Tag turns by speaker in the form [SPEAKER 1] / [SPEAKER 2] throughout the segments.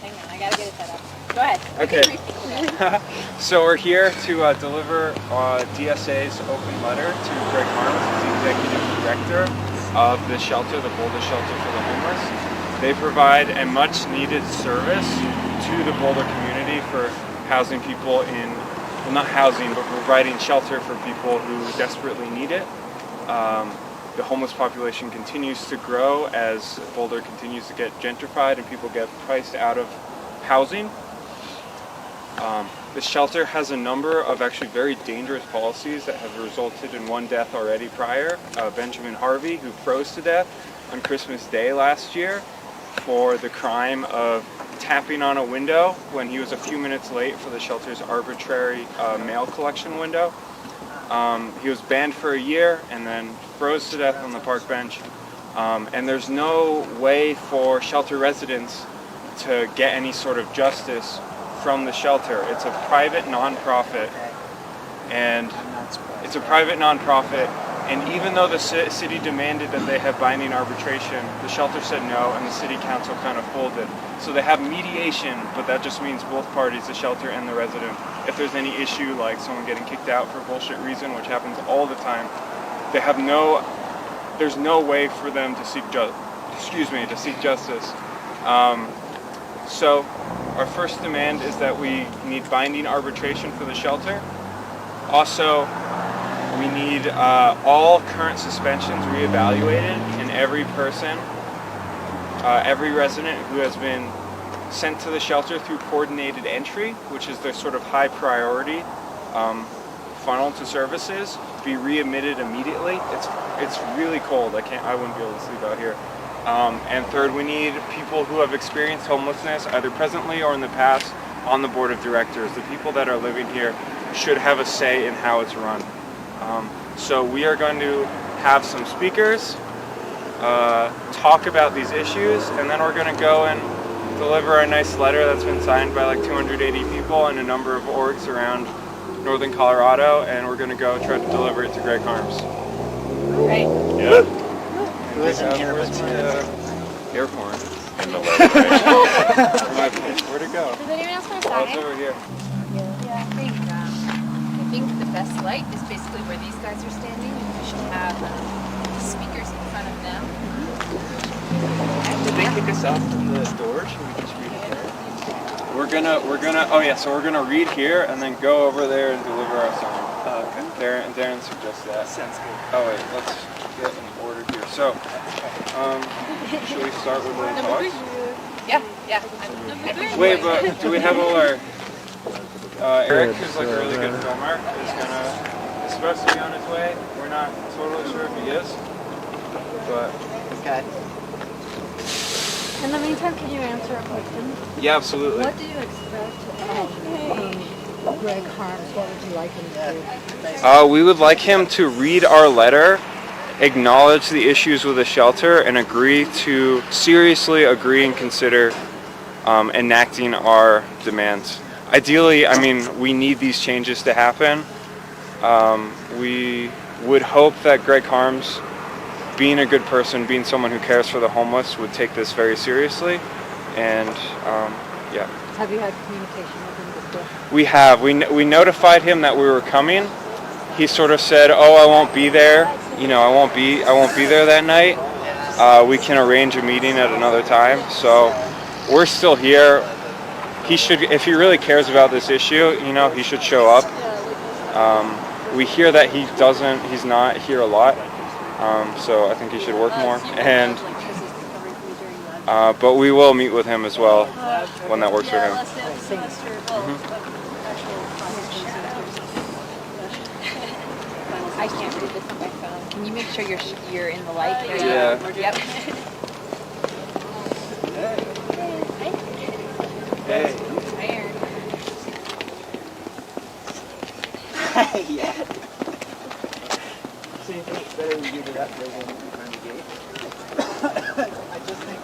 [SPEAKER 1] Hang on, I gotta get it set up. Go ahead.
[SPEAKER 2] Okay. So we're here to deliver DSA's open letter to Greg Harms, the executive director of the shelter, the Boulder Shelter for the Homeless. They provide a much needed service to the Boulder community for housing people in, well, not housing, but providing shelter for people who desperately need it. The homeless population continues to grow as Boulder continues to get gentrified and people get priced out of housing. The shelter has a number of actually very dangerous policies that have resulted in one death already prior. Benjamin Harvey, who froze to death on Christmas Day last year for the crime of tapping on a window when he was a few minutes late for the shelter's arbitrary mail collection window. He was banned for a year and then froze to death on the park bench. And there's no way for shelter residents to get any sort of justice from the shelter. It's a private nonprofit, and and even though the city demanded that they have binding arbitration, the shelter said no, and the city council kind of folded. So they have mediation, but that just means both parties, the shelter and the resident, if there's any issue like someone getting kicked out for bullshit reason, which happens all the time, they have there's no way for them to seek justice. So our first demand is that we need binding arbitration for the shelter. Also, we need all current suspensions reevaluated, and every person, every resident who has been sent to the shelter through coordinated entry, which is their sort of high priority funnel to services, be readmitted immediately. It's really cold. I wouldn't be able to sleep out here. And third, we need people who have experienced homelessness, either presently or in the past, on the board of directors. The people that are living here should have a say in how it's run. So we are going to have some speakers talk about these issues, and then we're going to go and deliver a nice letter that's been signed by like 280 people and a number of orgs around northern Colorado, and we're going to go try to deliver it to Greg Harms.
[SPEAKER 1] Right.
[SPEAKER 2] Yeah.
[SPEAKER 3] Who isn't here but
[SPEAKER 2] air horn.
[SPEAKER 3] in the letter, right?
[SPEAKER 2] Where'd it go?
[SPEAKER 1] Does anyone else want to
[SPEAKER 2] Oh,
[SPEAKER 1] sign?
[SPEAKER 2] it's over here.
[SPEAKER 4] I think the best light is basically where these guys are standing. We should have speakers in front of them.
[SPEAKER 3] Did they kick us out from the door? Should we just read it there?
[SPEAKER 2] We're gonna read here and then go over there and deliver our sign.
[SPEAKER 3] Okay.
[SPEAKER 2] Darren suggests that.
[SPEAKER 3] Sounds good.
[SPEAKER 2] Oh wait, let's get in order here. So, should we start with the talks?
[SPEAKER 4] Yeah.
[SPEAKER 2] Wait, but do we have all our... Eric, who's like a really good filmer, is supposed to be on his way. We're not totally sure if he is, but...
[SPEAKER 3] Okay.
[SPEAKER 1] In the meantime, can you answer a question?
[SPEAKER 2] Yeah, absolutely.
[SPEAKER 1] What do you expect from Greg Harms? What would you like him to do?
[SPEAKER 2] We would like him to read our letter, acknowledge the issues with the shelter, and seriously agree and consider enacting our demands. Ideally, I mean, we need these changes to happen. We would hope that Greg Harms, being a good person, being someone who cares for the homeless, would take this very seriously. And yeah.
[SPEAKER 1] Have you had communication with him before?
[SPEAKER 2] We have. We notified him that we were coming. He sort of said, "Oh, I won't be there. You know, I won't be there that night. We can arrange a meeting at another time." So we're still here. He should, if he really cares about this issue, you know, he should show up. We hear that he's not here a lot, so I think he should work more. And but we will meet with him as well when that works for him.
[SPEAKER 4] I can't read this on my phone. Can you make sure you're in the light?
[SPEAKER 2] Yeah.
[SPEAKER 4] Yep.
[SPEAKER 2] Hey.
[SPEAKER 3] Yeah. So you think it's better we give it up rather than behind the gate? I just think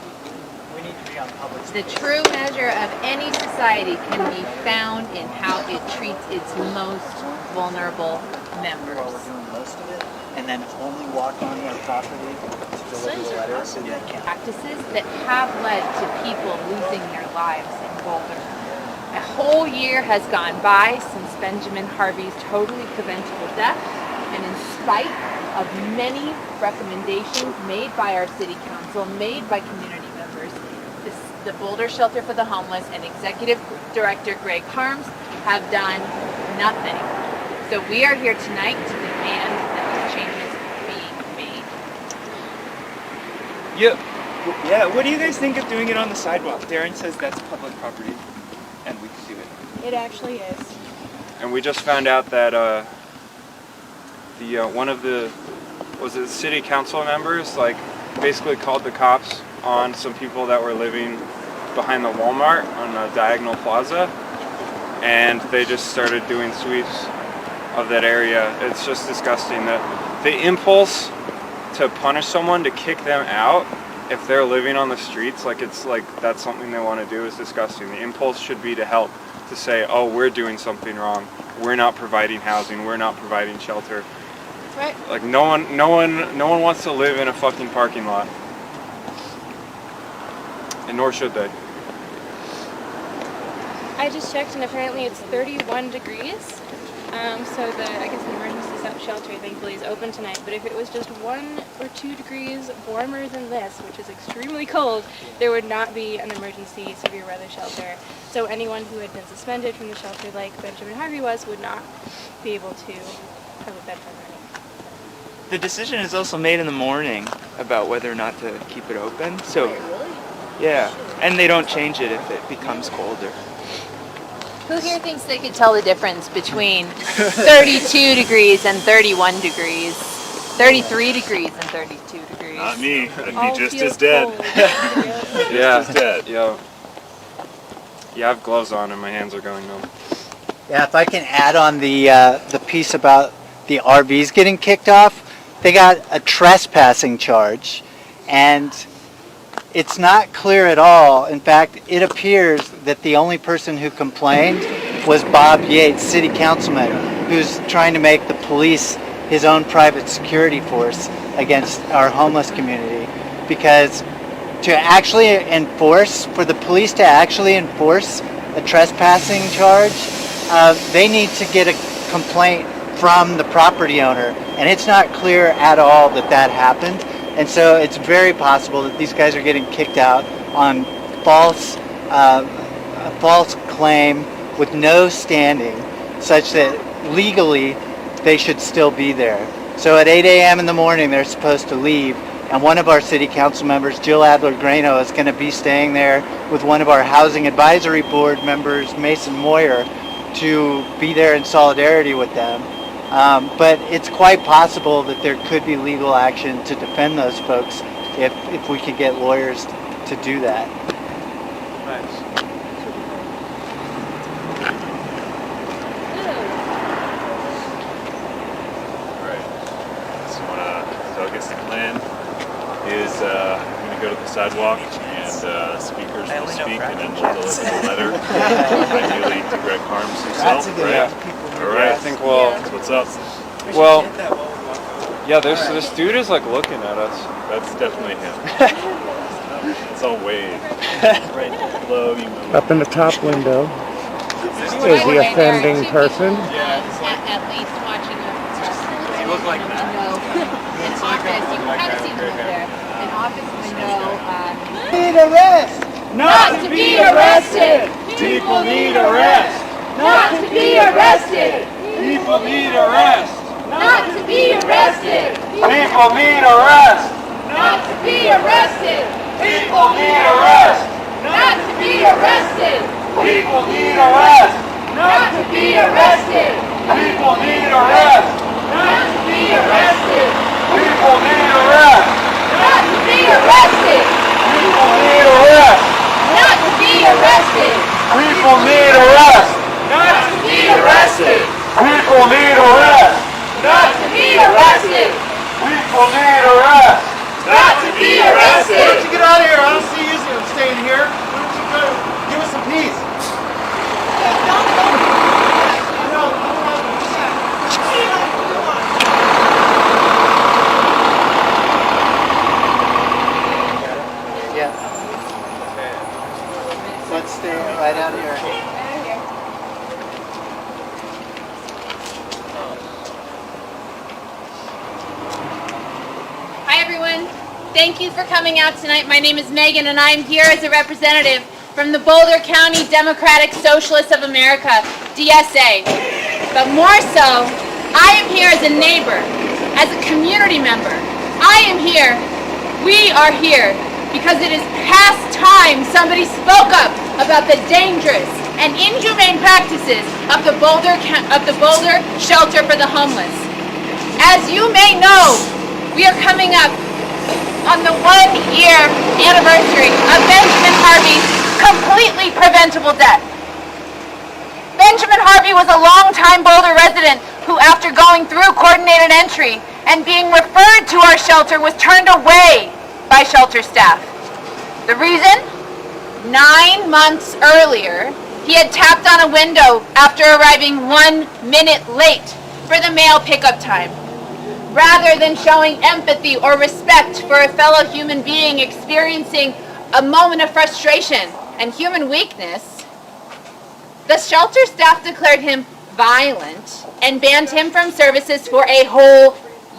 [SPEAKER 3] we need to be on public
[SPEAKER 4] The
[SPEAKER 3] space.
[SPEAKER 4] true measure of any society can be found in how it treats its most vulnerable members.
[SPEAKER 3] While we're doing most of it, and then only walk on our property to deliver the letters and then
[SPEAKER 4] Practices that have led to people losing their lives in Boulder. A whole year has gone by since Benjamin Harvey's totally preventable death, and in spite of many recommendations made by our city council, made by community members, the Boulder Shelter for the Homeless and Executive Director Greg Harms have done nothing. So we are here tonight to demand that these changes be made.
[SPEAKER 5] Yeah, what do you guys think of doing it on the sidewalk? Darren says that's public property, and we can do it.
[SPEAKER 6] It actually is.
[SPEAKER 2] And we just found out that one of the city council members like basically called the cops on some people that were living behind the Walmart on a diagonal plaza, and they just started doing sweeps of that area. It's just disgusting that the impulse to punish someone, to kick them out if they're living on the streets, like it's like that's something they want to do, is disgusting. The impulse should be to help, to say, oh, we're doing something wrong, we're not providing housing, we're not providing shelter.
[SPEAKER 6] Right.
[SPEAKER 2] Like no one wants to live in a fucking parking lot, and nor should they.
[SPEAKER 6] I just checked and apparently it's 31 degrees. So the emergency shelter thankfully is open tonight, but if it was just 1 or 2 degrees warmer than this, which is extremely cold, there would not be an emergency severe weather shelter. So anyone who had been suspended from the shelter like Benjamin Harvey was would not be able to have a bed for the night.
[SPEAKER 5] The decision is also made in the morning about whether or not to keep it open. So, yeah, and they don't change it if it becomes colder.
[SPEAKER 4] Who here thinks they could tell the difference between 32 degrees and 31 degrees? 33 degrees and 32 degrees?
[SPEAKER 7] Not me. I'd
[SPEAKER 6] All
[SPEAKER 7] be just
[SPEAKER 6] feels
[SPEAKER 7] as dead.
[SPEAKER 6] cold.
[SPEAKER 2] Yeah,
[SPEAKER 7] Just as dead.
[SPEAKER 2] yeah. I have gloves on and my hands are going numb.
[SPEAKER 3] Yeah, if I can add on the piece about the RVs getting kicked off, they got a trespassing charge, and it's not clear at all. In fact, it appears that the only person who complained was Bob Yates, city councilman, who's trying to make the police his own private security force against our homeless community. Because to actually enforce, for the police to actually enforce a trespassing charge, they need to get a complaint from the property owner, and it's not clear at all that that happened. And so it's very possible that these guys are getting kicked out on a false claim with no standing, such that legally they should still be there. So at 8 a.m. in the morning they're supposed to leave, and one of our city council members, Jill Adler-Grano, is going to be staying there with one of our housing advisory board members, Mason Moyer, to be there in solidarity with them. But it's quite possible that there could be legal action to defend those folks if we could get lawyers to do that.
[SPEAKER 2] Nice.
[SPEAKER 7] Right. So I guess the plan is I'm going to go to the sidewalk and speakers will speak, and then we'll deliver the letter, ideally to Greg Harms himself, right? All right.
[SPEAKER 2] I think we'll.
[SPEAKER 7] That's what's up.
[SPEAKER 2] Well, yeah. This dude is like looking at us.
[SPEAKER 7] That's definitely him. It's all wave. Right. Hello, you move.
[SPEAKER 8] Up in the top window is the
[SPEAKER 4] Anyway, there are
[SPEAKER 8] offending
[SPEAKER 4] two
[SPEAKER 8] person.
[SPEAKER 4] people, at least watching us.
[SPEAKER 7] Does he look like that?
[SPEAKER 4] No. In office, you can kind of see them over there. In office window.
[SPEAKER 3] Need arrest!
[SPEAKER 4] Not to be arrested!
[SPEAKER 2] People need arrest.
[SPEAKER 4] Not to be arrested!
[SPEAKER 2] People need arrest.
[SPEAKER 4] Not to be arrested!
[SPEAKER 2] People need arrest.
[SPEAKER 4] Not to be arrested!
[SPEAKER 2] People need arrest.
[SPEAKER 4] Not to be arrested!
[SPEAKER 2] People need arrest.
[SPEAKER 4] Not to be arrested!
[SPEAKER 2] People need arrest.
[SPEAKER 4] Not to be arrested!
[SPEAKER 2] People need arrest.
[SPEAKER 4] Not to be arrested!
[SPEAKER 2] People need arrest.
[SPEAKER 4] Not to be arrested!
[SPEAKER 2] People need arrest.
[SPEAKER 4] Not to be arrested!
[SPEAKER 2] People need arrest.
[SPEAKER 4] Not to be arrested!
[SPEAKER 2] People need arrest.
[SPEAKER 4] Not to be arrested!
[SPEAKER 3] Get out of here! I don't see you. let's stay right out here.
[SPEAKER 4] Hi everyone. Thank you for coming out tonight. My name is Megan and I'm here as a representative from the Boulder County Democratic Socialists of America, DSA. But more so, I am here as a neighbor, as a community member. I am here, we are here, because it is past time somebody spoke up about the dangerous and inhumane practices of the Boulder Shelter for the Homeless. As you may know, we are coming up on the 1-year anniversary of Benjamin Harvey's completely preventable death. Benjamin Harvey was a longtime Boulder resident who, after going through coordinated entry and being referred to our shelter, was turned away by shelter staff. The reason? 9 months earlier, he had tapped on a window after arriving 1 minute late for the mail pickup time. Rather than showing empathy or respect for a fellow human being experiencing a moment of frustration and human weakness, the shelter staff declared him violent and banned him from services for a whole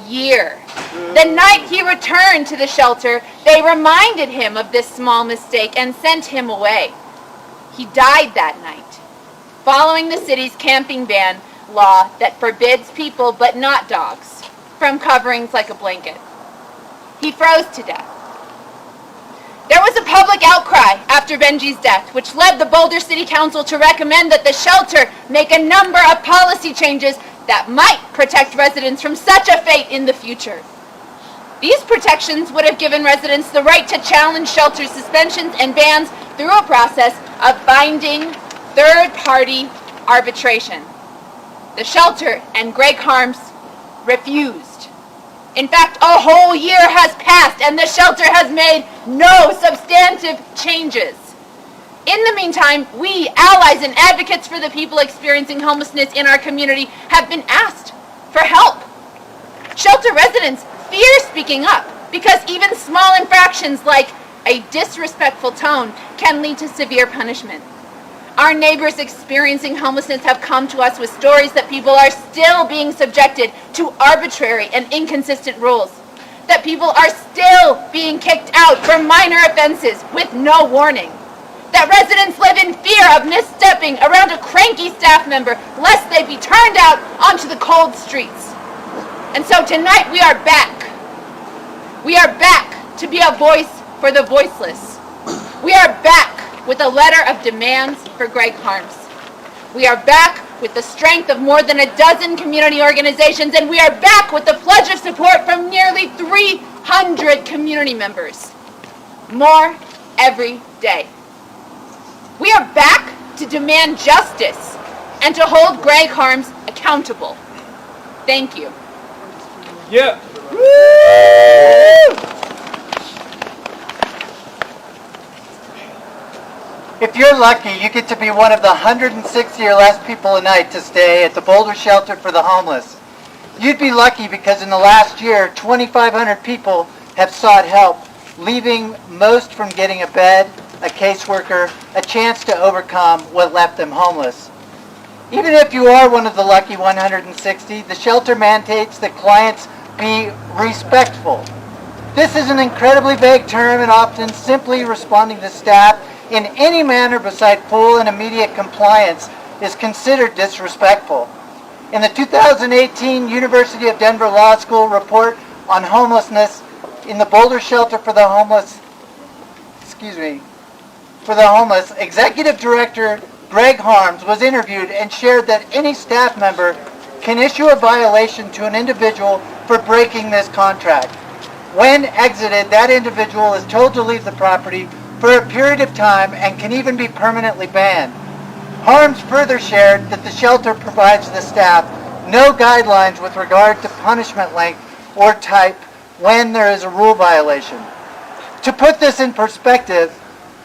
[SPEAKER 4] year. The night he returned to the shelter, they reminded him of this small mistake and sent him away. He died that night, following the city's camping ban law that forbids people, but not dogs, from coverings like a blanket. He froze to death. There was a public outcry after Benji's death, which led the Boulder City Council to recommend that the shelter make a number of policy changes that might protect residents from such a fate in the future. These protections would have given residents the right to challenge shelter suspensions and bans through a process of binding third-party arbitration. The shelter and Greg Harms refused. In fact, a whole year has passed and the shelter has made no substantive changes. In the meantime, we, allies and advocates for the people experiencing homelessness in our community, have been asked for help. Shelter residents fear speaking up because even small infractions like a disrespectful tone can lead to severe punishment. Our neighbors experiencing homelessness have come to us with stories that people are still being subjected to arbitrary and inconsistent rules, that people are still being kicked out for minor offenses with no warning, that residents live in fear of misstepping around a cranky staff member lest they be turned out onto the cold streets. And so tonight we are back. We are back to be a voice for the voiceless. We are back with a letter of demands for Greg Harms. We are back with the strength of more than a dozen community organizations, and we are back with the pledge of support from nearly 300 community members. More every day. We are back to demand justice and to hold Greg Harms accountable. Thank you.
[SPEAKER 2] Yeah.
[SPEAKER 3] If you're lucky, you get to be one of the 160 or less people a night to stay at the Boulder Shelter for the Homeless. You'd be lucky because in the last year, 2,500 people have sought help, leaving most from getting a bed, a caseworker, a chance to overcome what left them homeless. Even if you are one of the lucky 160, the shelter mandates that clients be respectful. This is an incredibly vague term, and often simply responding to staff in any manner beside full and immediate compliance is considered disrespectful. In the 2018 University of Denver Law School report on homelessness in the Boulder Shelter for the Homeless, Executive Director Greg Harms was interviewed and shared that any staff member can issue a violation to an individual for breaking this contract. When exited, that individual is told to leave the property for a period of time and can even be permanently banned. Harms further shared that the shelter provides the staff no guidelines with regard to punishment length or type when there is a rule violation. To put this in perspective,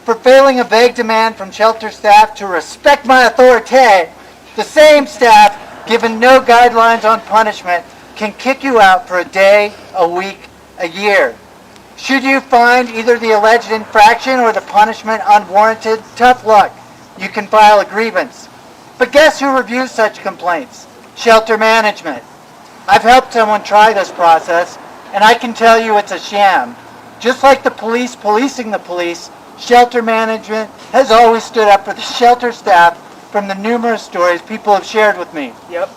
[SPEAKER 3] for failing a vague demand from shelter staff to respect my authority, the same staff, given no guidelines on punishment, can kick you out for a day, a week, a year. Should you find either the alleged infraction or the punishment unwarranted, tough luck. You can file a grievance. But guess who reviews such complaints? Shelter management. I've helped someone try this process, and I can tell you it's a sham. Just like the police policing the police, shelter management has always stood up for the shelter staff from the numerous stories people have shared with me.
[SPEAKER 5] Yep.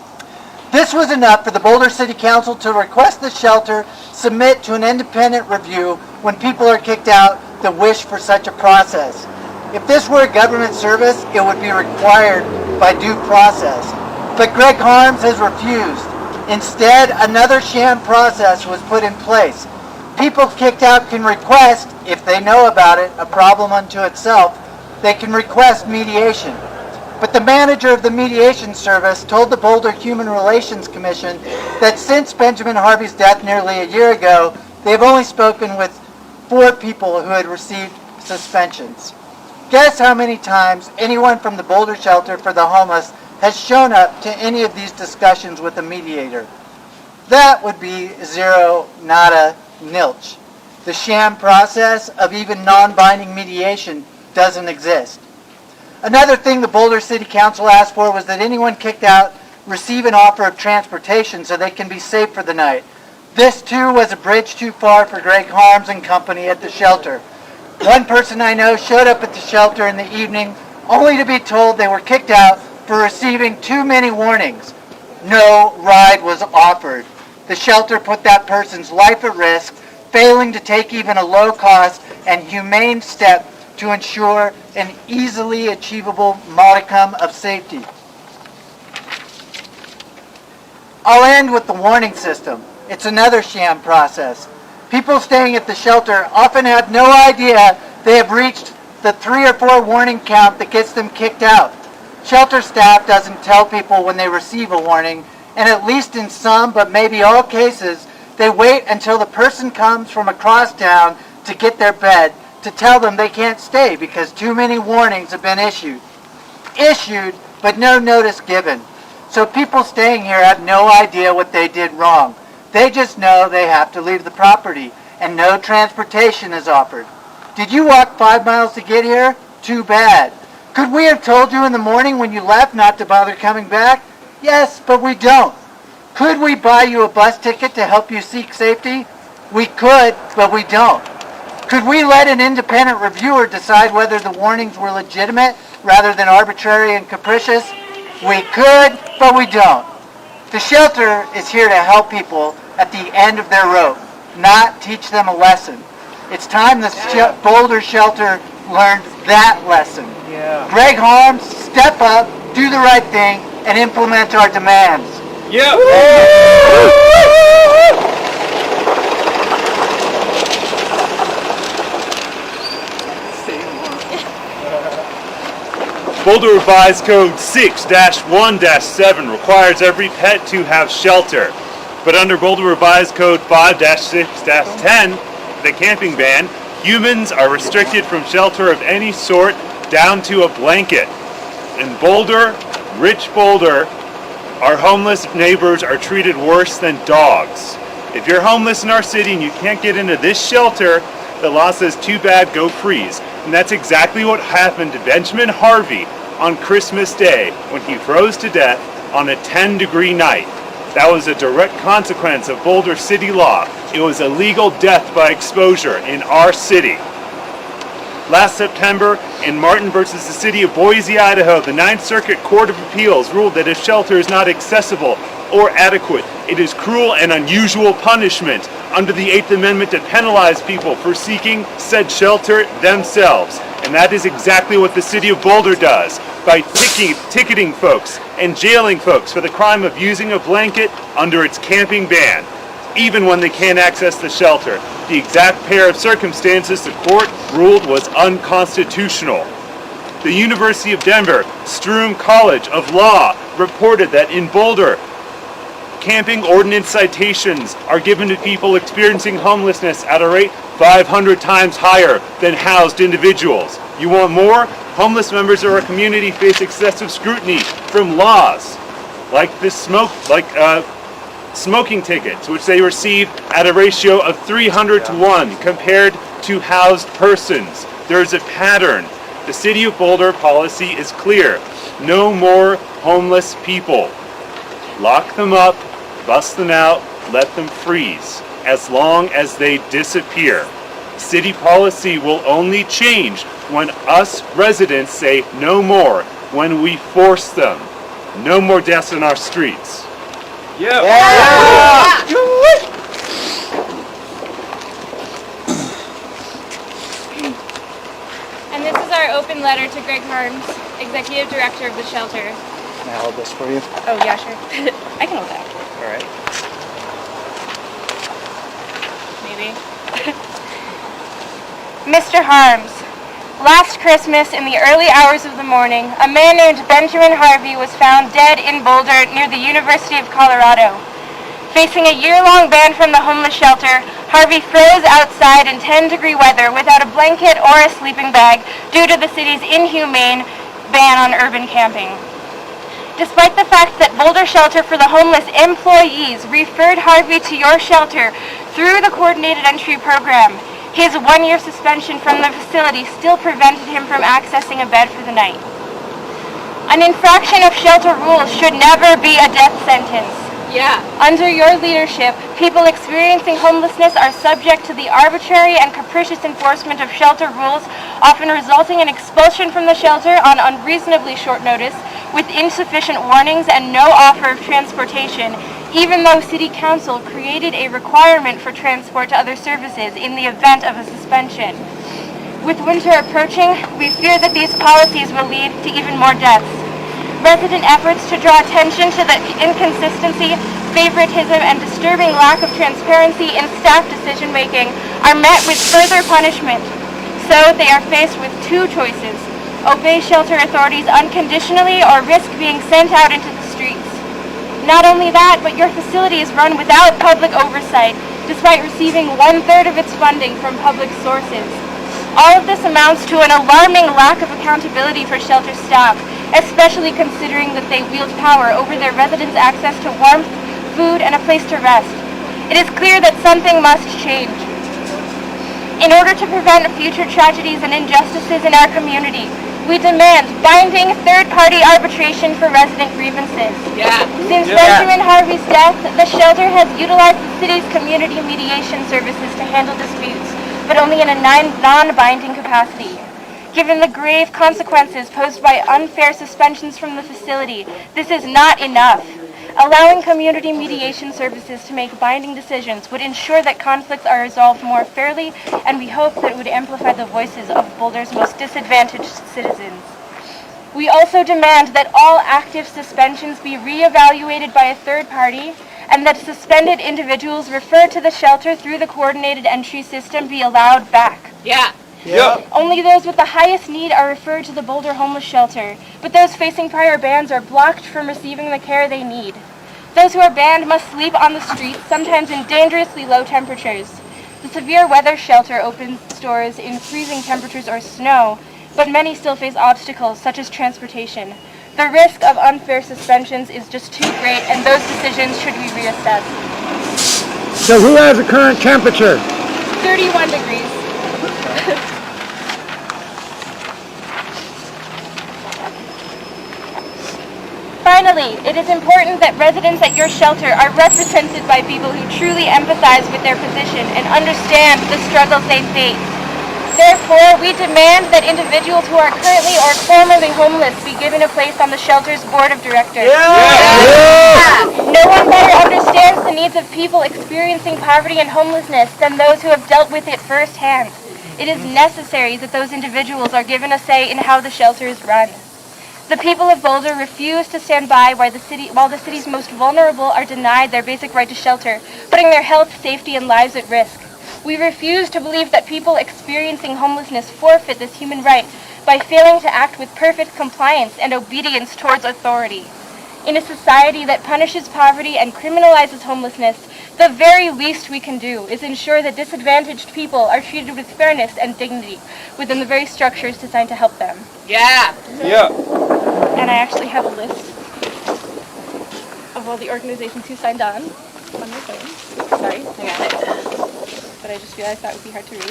[SPEAKER 3] This was enough for the Boulder City Council to request the shelter submit to an independent review when people are kicked out that wish for such a process. If this were a government service, it would be required by due process. But Greg Harms has refused. Instead, another sham process was put in place. People kicked out can request, if they know about it, a problem unto itself, they can request mediation. But the manager of the mediation service told the Boulder Human Relations Commission that since Benjamin Harvey's death nearly a year ago, they've only spoken with 4 people who had received suspensions. Guess how many times anyone from the Boulder Shelter for the Homeless has shown up to any of these discussions with a mediator? That would be 0, nada, nilch. The sham process of even non-binding mediation doesn't exist. Another thing the Boulder City Council asked for was that anyone kicked out receive an offer of transportation so they can be safe for the night. This too was a bridge too far for Greg Harms and company at the shelter. One person I know showed up at the shelter in the evening only to be told they were kicked out for receiving too many warnings. No ride was offered. The shelter put that person's life at risk, failing to take even a low cost and humane step to ensure an easily achievable modicum of safety. I'll end with the warning system. It's another sham process. People staying at the shelter often have no idea they have reached the 3 or 4 warning count that gets them kicked out. Shelter staff doesn't tell people when they receive a warning, and at least in some, but maybe all cases, they wait until the person comes from across town to get their bed to tell them they can't stay because too many warnings have been issued. Issued, but no notice given. So people staying here have no idea what they did wrong. They just know they have to leave the property, and no transportation is offered. Did you walk 5 miles to get here? Too bad. Could we have told you in the morning when you left not to bother coming back? Yes, but we don't. Could we buy you a bus ticket to help you seek safety? We could, but we don't. Could we let an independent reviewer decide whether the warnings were legitimate rather than arbitrary and capricious? We could, but we don't. The shelter is here to help people at the end of their rope, not teach them a lesson. It's time the Boulder shelter learned that lesson.
[SPEAKER 5] Yeah.
[SPEAKER 3] Greg Harms, step up, do the right thing, and implement our demands.
[SPEAKER 2] Yeah.
[SPEAKER 7] Boulder Revised Code 6-1-7 requires every pet to have shelter. But under Boulder Revised Code 5-6-10, the camping ban, humans are restricted from shelter of any sort down to a blanket. In Boulder, rich Boulder, our homeless neighbors are treated worse than dogs. If you're homeless in our city and you can't get into this shelter, the law says too bad, go freeze. And that's exactly what happened to Benjamin Harvey on Christmas Day when he froze to death on a 10-degree night. That was a direct consequence of Boulder city law. It was a legal death by exposure in our city. Last September, in Martin versus the City of Boise, Idaho, the Ninth Circuit Court of Appeals ruled that if shelter is not accessible or adequate, it is cruel and unusual punishment under the 8th Amendment to penalize people for seeking said shelter themselves. And that is exactly what the City of Boulder does by ticketing folks and jailing folks for the crime of using a blanket under its camping ban, even when they can't access the shelter. The exact pair of circumstances the court ruled was unconstitutional. The University of Denver Stroom College of Law reported that in Boulder, camping ordinance citations are given to people experiencing homelessness at a rate 500 times higher than housed individuals. You want more? Homeless members of our community face excessive scrutiny from laws like smoking tickets, which they receive at a ratio of 300 to 1 compared to housed persons. There's a pattern. The City of Boulder policy is clear. No more homeless people. Lock them up, bust them out, let them freeze, as long as they disappear. City policy will only change when us residents say no more, when we force them. No more deaths in our streets.
[SPEAKER 6] And this is our open letter to Greg Harms, Executive Director of the shelter.
[SPEAKER 3] Can I hold this for you?
[SPEAKER 6] Oh, yeah, sure. I can hold that.
[SPEAKER 3] All right.
[SPEAKER 6] Maybe. Mr. Harms, last Christmas in the early hours of the morning, a man named Benjamin Harvey was found dead in Boulder near the University of Colorado. Facing a year-long ban from the homeless shelter, Harvey froze outside in 10-degree weather without a blanket or a sleeping bag due to the city's inhumane ban on urban camping. Despite the fact that Boulder Shelter for the Homeless employees referred Harvey to your shelter through the Coordinated Entry Program, his one-year suspension from the facility still prevented him from accessing a bed for the night. An infraction of shelter rules should never be a death sentence.
[SPEAKER 4] Yeah.
[SPEAKER 6] Under your leadership, people experiencing homelessness are subject to the arbitrary and capricious enforcement of shelter rules, often resulting in expulsion from the shelter on unreasonably short notice, with insufficient warnings and no offer of transportation, even though City Council created a requirement for transport to other services in the event of a suspension. With winter approaching, we fear that these policies will lead to even more deaths. Resident efforts to draw attention to the inconsistency, favoritism, and disturbing lack of transparency in staff decision-making are met with further punishment. So they are faced with two choices: obey shelter authorities unconditionally or risk being sent out into the streets. Not only that, but your facility is run without public oversight, despite receiving 1/3 of its funding from public sources. All of this amounts to an alarming lack of accountability for shelter staff, especially considering that they wield power over their residents' access to warmth, food, and a place to rest. It is clear that something must change. In order to prevent future tragedies and injustices in our community, we demand binding third-party arbitration for resident grievances.
[SPEAKER 4] Yeah.
[SPEAKER 6] Since Benjamin Harvey's death, the shelter has utilized the city's community mediation services to handle disputes, but only in a non-binding capacity. Given the grave consequences posed by unfair suspensions from the facility, this is not enough. Allowing community mediation services to make binding decisions would ensure that conflicts are resolved more fairly, and we hope that it would amplify the voices of Boulder's most disadvantaged citizens. We also demand that all active suspensions be reevaluated by a third party, and that suspended individuals referred to the shelter through the coordinated entry system be allowed back.
[SPEAKER 4] Yeah.
[SPEAKER 6] Only those with the highest need are referred to the Boulder Homeless Shelter, but those facing prior bans are blocked from receiving the care they need. Those who are banned must sleep on the streets, sometimes in dangerously low temperatures. The severe weather shelter opens its doors in freezing temperatures or snow, but many still face obstacles such as transportation. The risk of unfair suspensions is just too great, and those decisions should be reassessed.
[SPEAKER 8] So who has the current temperature?
[SPEAKER 6] 31 degrees. Finally, it is important that residents at your shelter are represented by people who truly empathize with their position and understand the struggles they face. Therefore, we demand that individuals who are currently or formerly homeless be given a place on the shelter's board of directors. No one better understands the needs of people experiencing poverty and homelessness than those who have dealt with it firsthand. It is necessary that those individuals are given a say in how the shelter is run. The people of Boulder refuse to stand by while the city's most vulnerable are denied their basic right to shelter, putting their health, safety, and lives at risk. We refuse to believe that people experiencing homelessness forfeit this human right by failing to act with perfect compliance and obedience towards authority. In a society that punishes poverty and criminalizes homelessness, the very least we can do is ensure that disadvantaged people are treated with fairness and dignity within the very structures designed to help them.
[SPEAKER 4] Yeah.
[SPEAKER 6] And I actually have a list of all the organizations who signed on. on my phone. Sorry, I got it. But I just realized that would be hard to read.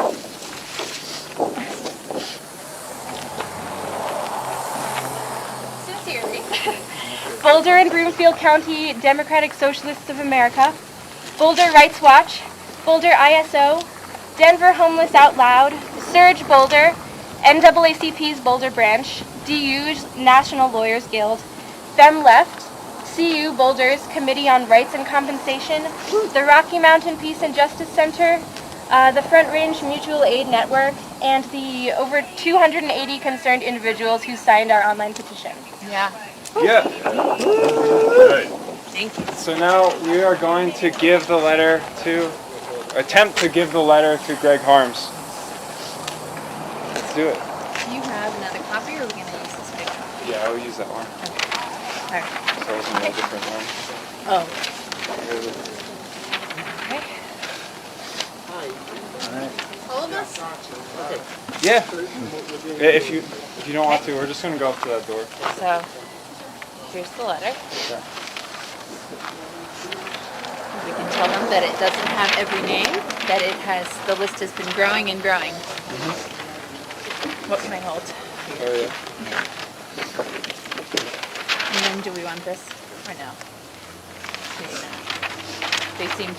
[SPEAKER 6] Sincerely. Boulder and Broomfield County Democratic Socialists of America, Boulder Rights Watch, Boulder ISO, Denver Homeless Out Loud, Surge Boulder, NAACP's Boulder Branch, DU's National Lawyers Guild, Fem Left, CU Boulder's Committee on Rights and Compensation, the Rocky Mountain Peace and Justice Center, the Front Range Mutual Aid Network, and the over 280 concerned individuals who signed our online petition.
[SPEAKER 4] Yeah.
[SPEAKER 2] Yeah.
[SPEAKER 7] Right.
[SPEAKER 4] Thank you.
[SPEAKER 2] So now we are going to give the letter to, attempt to give the letter to Greg Harms. Let's do it.
[SPEAKER 4] Do you have another copy, or are we going to use this big copy?
[SPEAKER 2] Yeah, I'll use that one.
[SPEAKER 4] Okay. All right.
[SPEAKER 2] So it's in a different one.
[SPEAKER 4] Oh. Okay.
[SPEAKER 1] All of us?
[SPEAKER 2] Yeah. If you don't want to, we're just going to go up to that door.
[SPEAKER 4] So, here's the letter.
[SPEAKER 2] Okay.
[SPEAKER 4] We can tell them that it doesn't have every name, that it has, the list has been growing and growing. What can I hold?
[SPEAKER 2] Oh yeah.
[SPEAKER 4] And then do we want this or no? Maybe not. We seem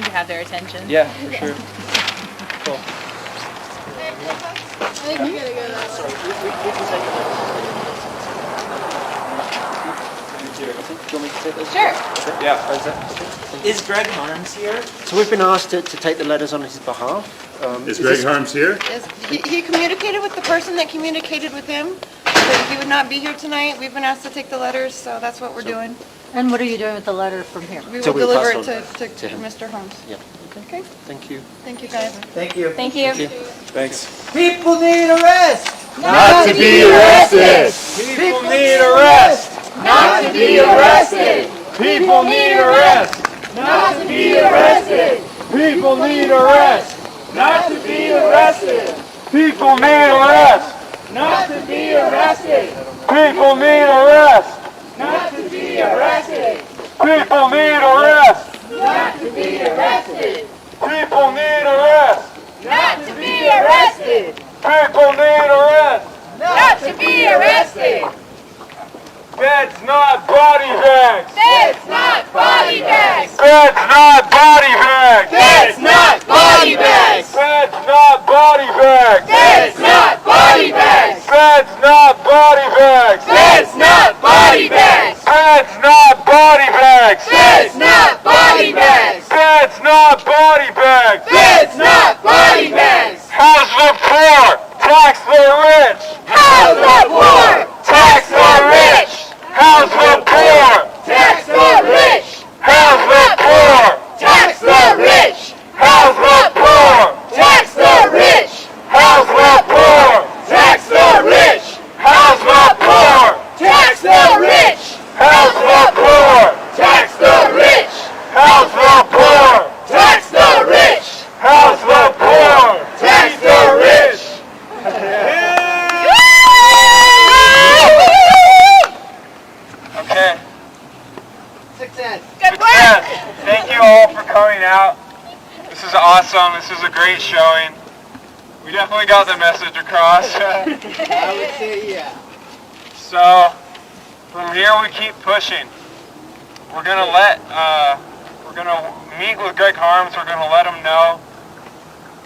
[SPEAKER 4] to have their attention.
[SPEAKER 2] Yeah, for sure. Cool.
[SPEAKER 1] I think we gotta go that way.
[SPEAKER 4] Sure.
[SPEAKER 2] Yeah.
[SPEAKER 9] Is Greg Harms here?
[SPEAKER 10] So we've been asked to take the letters on his behalf.
[SPEAKER 7] Is Greg Harms here?
[SPEAKER 11] Yes, he communicated with the person that communicated with him, that he would not be here tonight. We've been asked to take the letters, so that's what we're doing.
[SPEAKER 1] And what are you doing with the letter from here?
[SPEAKER 11] We
[SPEAKER 10] So
[SPEAKER 11] will
[SPEAKER 10] we'll
[SPEAKER 11] deliver
[SPEAKER 10] pass
[SPEAKER 11] it
[SPEAKER 10] on
[SPEAKER 11] to
[SPEAKER 10] him.
[SPEAKER 11] Mr. Holmes.
[SPEAKER 10] Yeah.
[SPEAKER 11] Okay,
[SPEAKER 10] Thank you.
[SPEAKER 11] thank you guys.
[SPEAKER 3] Thank you.
[SPEAKER 4] Thank you.
[SPEAKER 2] Thanks.
[SPEAKER 3] People need a rest.
[SPEAKER 2] Not to be arrested. People need a rest.
[SPEAKER 4] Not to be arrested.
[SPEAKER 2] People need a rest.
[SPEAKER 4] Not to be arrested.
[SPEAKER 2] People need a rest. Not to be arrested. People need a rest.
[SPEAKER 4] Not to be arrested.
[SPEAKER 2] People need a rest.
[SPEAKER 4] Not to be arrested.
[SPEAKER 2] People need a rest.
[SPEAKER 4] Not to be arrested.
[SPEAKER 2] People need a rest.
[SPEAKER 4] Not to be arrested.
[SPEAKER 2] People need a rest.
[SPEAKER 4] Not to be arrested.
[SPEAKER 2] That's not body bags.
[SPEAKER 4] That's not body bags.
[SPEAKER 2] That's not body bags.
[SPEAKER 4] That's not body bags.
[SPEAKER 2] That's not body bags.
[SPEAKER 4] That's not body bags.
[SPEAKER 2] That's not body bags.
[SPEAKER 4] That's not body bags.
[SPEAKER 2] That's not body bags.
[SPEAKER 4] That's not body bags.
[SPEAKER 2] That's not body bags.
[SPEAKER 4] That's not body bags.
[SPEAKER 2] House the poor, tax the rich.
[SPEAKER 4] House the poor.
[SPEAKER 2] Tax the rich. House the poor.
[SPEAKER 4] Tax the rich.
[SPEAKER 2] House the poor.
[SPEAKER 4] Tax the rich.
[SPEAKER 2] House the poor.
[SPEAKER 4] Tax the rich.
[SPEAKER 2] House the poor.
[SPEAKER 4] Tax the rich.
[SPEAKER 2] House the poor.
[SPEAKER 4] Tax the rich.
[SPEAKER 2] House the poor.
[SPEAKER 4] Tax the rich.
[SPEAKER 2] House the poor.
[SPEAKER 4] Tax the rich.
[SPEAKER 2] House the poor.
[SPEAKER 4] Tax the rich.
[SPEAKER 2] Okay.
[SPEAKER 3] Success.
[SPEAKER 4] Good work.
[SPEAKER 2] Success. Thank you all for coming out. This is awesome. This is a great showing. We definitely got the message across.
[SPEAKER 3] I would say yeah.
[SPEAKER 2] So from here we keep pushing. We're gonna meet with Greg Harms. We're gonna let him know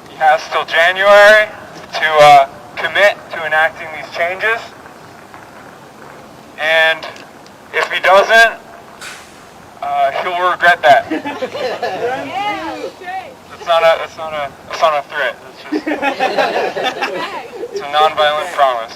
[SPEAKER 2] he has till January to commit to enacting these changes. And if he doesn't, he'll regret that. It's not a threat. It's just it's a nonviolent promise.